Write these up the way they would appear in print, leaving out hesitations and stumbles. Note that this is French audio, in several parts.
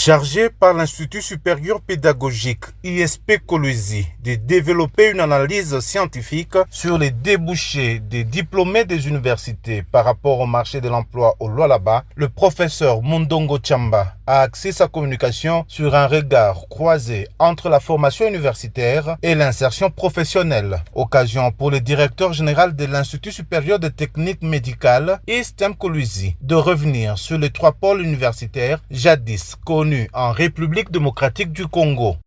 Chargé par l'Institut supérieur pédagogique ISP Kolwezi de développer une analyse scientifique sur les débouchés des diplômés des universités par rapport au marché de l'emploi au Lualaba, le professeur Mundongo Tshamba a axé sa communication sur un regard croisé entre la formation universitaire et l'insertion professionnelle. Occasion pour le directeur général de l'Institut supérieur de technique médicale ISTEM Kolwezi de revenir sur les trois pôles universitaires jadis connus en République démocratique du Congo.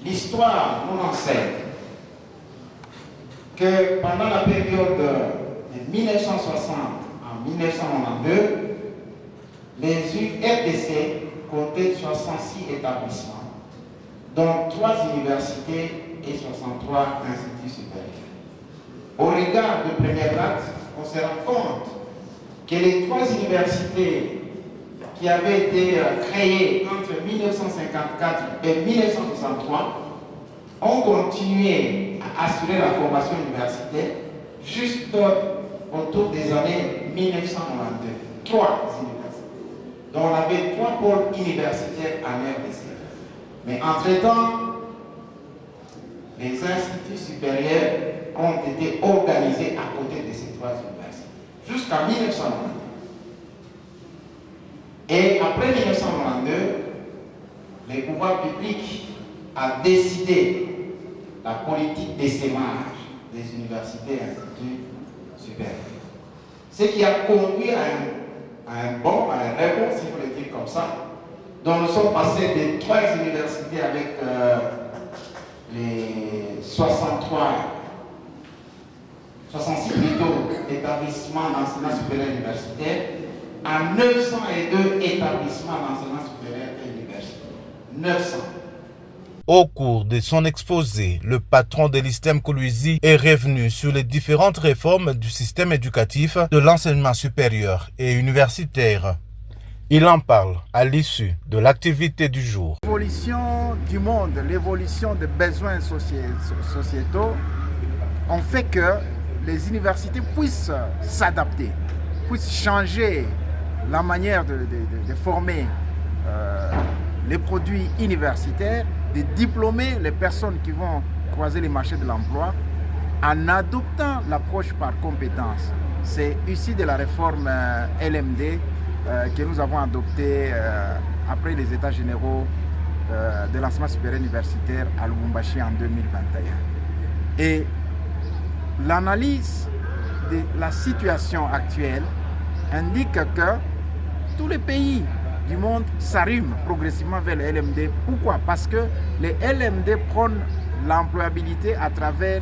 L'histoire nous enseigne que pendant la période de 1960 à 1992, les RDC comptaient 66 établissements, dont 3 universités et 63 instituts supérieurs. Au regard de première date, on se rend compte que les 3 universités qui avaient été créées entre 1954 et 1963 ont continué à assurer la formation universitaire jusqu'autour des années 1992. 3 universités. Donc on avait 3 pôles universitaires en RDC. Mais entre-temps, les instituts supérieurs ont été organisés à côté de ces 3 universités jusqu'en 1992. Et après 1992, le pouvoir public a décidé la politique d'essaimage des universités et instituts supérieurs. Ce qui a conduit à un rebond, s'il faut le dire comme ça, dont nous sommes passés de 3 universités avec les 66 plutôt établissements d'enseignement supérieur universitaire à 902 établissements d'enseignement supérieur et universitaire. 900. Au cours de son exposé, le patron de l'ISTEM Kolwezi est revenu sur les différentes réformes du système éducatif de l'enseignement supérieur et universitaire. Il en parle à l'issue de l'activité du jour. L'évolution du monde, l'évolution des besoins sociétaux ont fait que les universités puissent s'adapter, puissent changer la manière de former les produits universitaires, de diplômer les personnes qui vont croiser les marchés de l'emploi en adoptant l'approche par compétences. C'est issu de la réforme LMD que nous avons adoptée après les états généraux de l'enseignement supérieur universitaire à Lubumbashi en 2021. Et l'analyse de la situation actuelle indique que tous les pays du monde s'arriment progressivement vers le LMD. Pourquoi? Parce que les LMD prônent l'employabilité à travers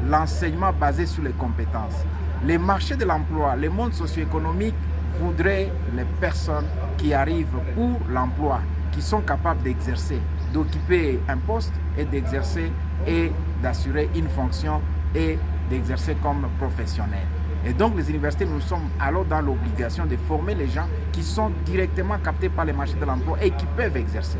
l'enseignement basé sur les compétences. Les marchés de l'emploi, le monde socio-économique voudraient les personnes qui arrivent pour l'emploi, qui sont capables d'exercer, d'occuper un poste et d'exercer et d'assurer une fonction et d'exercer comme professionnel. Et donc les universités, nous sommes alors dans l'obligation de former les gens qui sont directement captés par les marchés de l'emploi et qui peuvent exercer.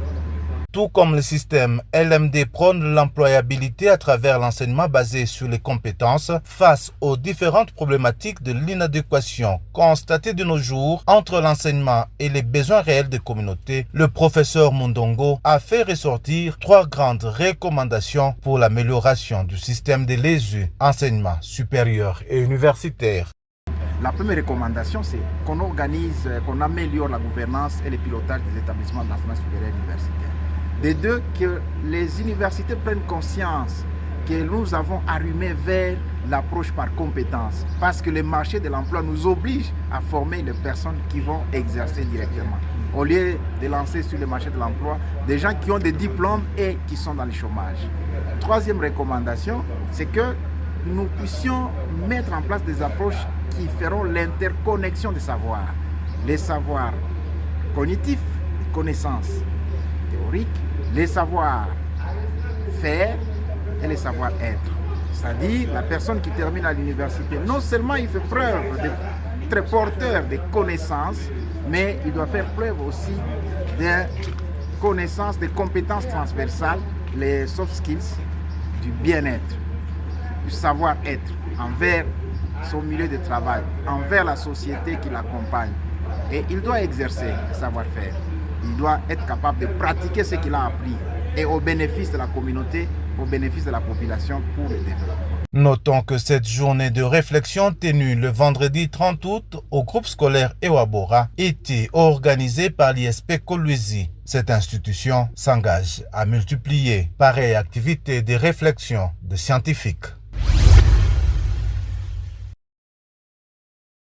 Tout comme le système LMD prône l'employabilité à travers l'enseignement basé sur les compétences face aux différentes problématiques de l'inadéquation constatée de nos jours entre l'enseignement et les besoins réels des communautés, le professeur Mundongo a fait ressortir 3 grandes recommandations pour l'amélioration du système de l'ESU, enseignement supérieur et universitaire. La première recommandation, c'est qu'on organise, qu'on améliore la gouvernance et le pilotage des établissements d'enseignement supérieur et universitaire. De deux, que les universités prennent conscience que nous avons arrimé vers l'approche par compétence parce que le marché de l'emploi nous oblige à former les personnes qui vont exercer directement. Au lieu de lancer sur le marché de l'emploi des gens qui ont des diplômes et qui sont dans le chômage. Troisième recommandation, c'est que nous puissions mettre en place des approches qui feront l'interconnexion des savoirs. Les savoirs cognitifs, les connaissances théoriques, les savoir-faire et les savoir-être. C'est-à-dire, la personne qui termine à l'université, non seulement il fait preuve d'être porteur de connaissances, mais il doit faire preuve aussi de connaissances, de compétences transversales, les soft skills, du bien-être, du savoir-être envers son milieu de travail, envers la société qui l'accompagne. Et il doit exercer le savoir-faire. il doit être capable de pratiquer ce qu'il a appris et au bénéfice de la communauté, au bénéfice de la population pour le développement. Notons que cette journée de réflexion tenue le vendredi 30 août au groupe scolaire Ewabora était organisée par l'ISP Kolwezi. Cette institution s'engage à multiplier pareilles activités de réflexion de scientifiques.